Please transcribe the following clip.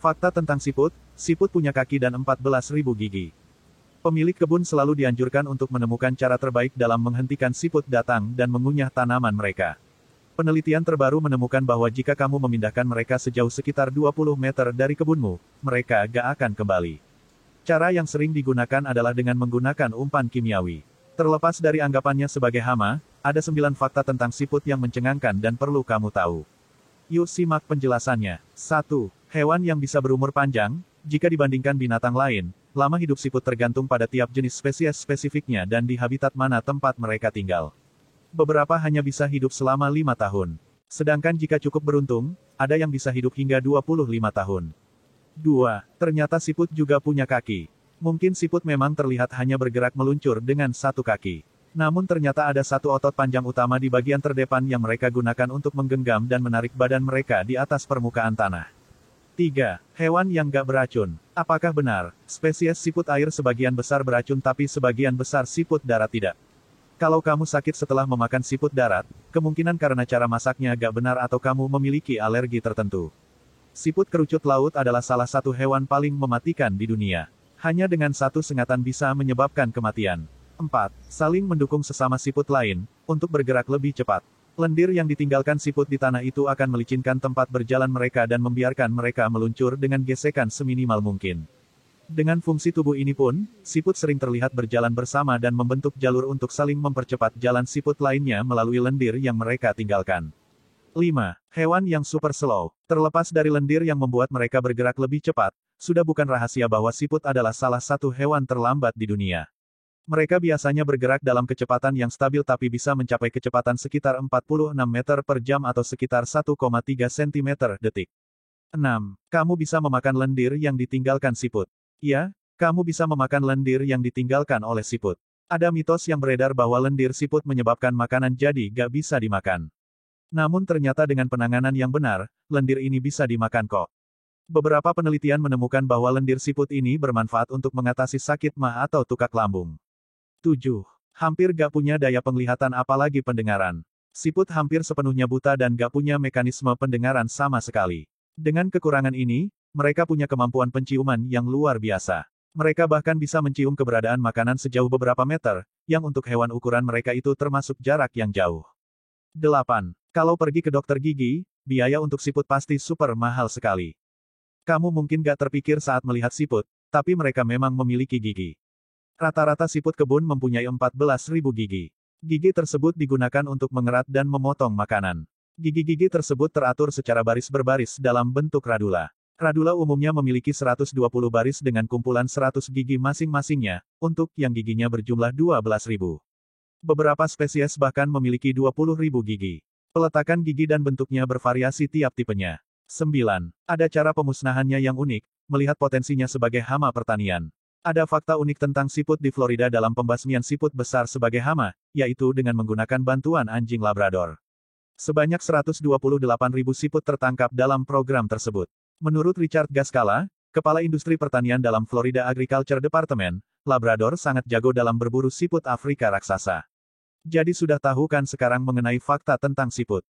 Fakta tentang siput, siput punya kaki dan 14.000 gigi. Pemilik kebun selalu dianjurkan untuk menemukan cara terbaik dalam menghentikan siput datang dan mengunyah tanaman mereka. Penelitian terbaru menemukan bahwa jika kamu memindahkan mereka sejauh sekitar 20 meter dari kebunmu, mereka gak akan kembali. Cara yang sering digunakan adalah dengan menggunakan umpan kimiawi. Terlepas dari anggapannya sebagai hama, ada 9 fakta tentang siput yang mencengangkan dan perlu kamu tahu. Yuk simak penjelasannya. 1. Hewan yang bisa berumur panjang, jika dibandingkan binatang lain, lama hidup siput tergantung pada tiap jenis spesies spesifiknya dan di habitat mana tempat mereka tinggal. Beberapa hanya bisa hidup selama 5 tahun. Sedangkan jika cukup beruntung, ada yang bisa hidup hingga 25 tahun. 2. Ternyata siput juga punya kaki. Mungkin siput memang terlihat hanya bergerak meluncur dengan satu kaki. Namun ternyata ada satu otot panjang utama di bagian terdepan yang mereka gunakan untuk menggenggam dan menarik badan mereka di atas permukaan tanah. 3. Hewan yang gak beracun. Apakah benar, spesies siput air sebagian besar beracun tapi sebagian besar siput darat tidak? Kalau kamu sakit setelah memakan siput darat, kemungkinan karena cara masaknya gak benar atau kamu memiliki alergi tertentu. Siput kerucut laut adalah salah satu hewan paling mematikan di dunia. Hanya dengan satu sengatan bisa menyebabkan kematian. 4. Saling mendukung sesama siput lain, untuk bergerak lebih cepat. Lendir yang ditinggalkan siput di tanah itu akan melicinkan tempat berjalan mereka dan membiarkan mereka meluncur dengan gesekan seminimal mungkin. Dengan fungsi tubuh ini pun, siput sering terlihat berjalan bersama dan membentuk jalur untuk saling mempercepat jalan siput lainnya melalui lendir yang mereka tinggalkan. 5. Hewan yang super slow. Terlepas dari lendir yang membuat mereka bergerak lebih cepat, sudah bukan rahasia bahwa siput adalah salah satu hewan terlambat di dunia. Mereka biasanya bergerak dalam kecepatan yang stabil tapi bisa mencapai kecepatan sekitar 46 meter per jam atau sekitar 1,3 cm detik. 6. Kamu bisa memakan lendir yang ditinggalkan siput. Ya, kamu bisa memakan lendir yang ditinggalkan oleh siput. Ada mitos yang beredar bahwa lendir siput menyebabkan makanan jadi gak bisa dimakan. Namun ternyata dengan penanganan yang benar, lendir ini bisa dimakan kok. Beberapa penelitian menemukan bahwa lendir siput ini bermanfaat untuk mengatasi sakit mah atau tukak lambung. 7. Hampir gak punya daya penglihatan apalagi pendengaran. Siput hampir sepenuhnya buta dan gak punya mekanisme pendengaran sama sekali. Dengan kekurangan ini, mereka punya kemampuan penciuman yang luar biasa. Mereka bahkan bisa mencium keberadaan makanan sejauh beberapa meter, yang untuk hewan ukuran mereka itu termasuk jarak yang jauh. 8. Kalau pergi ke dokter gigi, biaya untuk siput pasti super mahal sekali. Kamu mungkin gak terpikir saat melihat siput, tapi mereka memang memiliki gigi. Rata-rata siput kebun mempunyai 14.000 gigi. Gigi tersebut digunakan untuk mengerat dan memotong makanan. Gigi-gigi tersebut teratur secara baris berbaris dalam bentuk radula. Radula umumnya memiliki 120 baris dengan kumpulan 100 gigi masing-masingnya, untuk yang giginya berjumlah 12.000. Beberapa spesies bahkan memiliki 20.000 gigi. Peletakan gigi dan bentuknya bervariasi tiap tipenya. 9. Ada cara pemusnahannya yang unik, melihat potensinya sebagai hama pertanian. Ada fakta unik tentang siput di Florida dalam pembasmian siput besar sebagai hama, yaitu dengan menggunakan bantuan anjing Labrador. Sebanyak 128.000 siput tertangkap dalam program tersebut. Menurut Richard Gascala, kepala industri pertanian dalam Florida Agriculture Department, Labrador sangat jago dalam berburu siput Afrika raksasa. Jadi sudah tahu kan sekarang mengenai fakta tentang siput.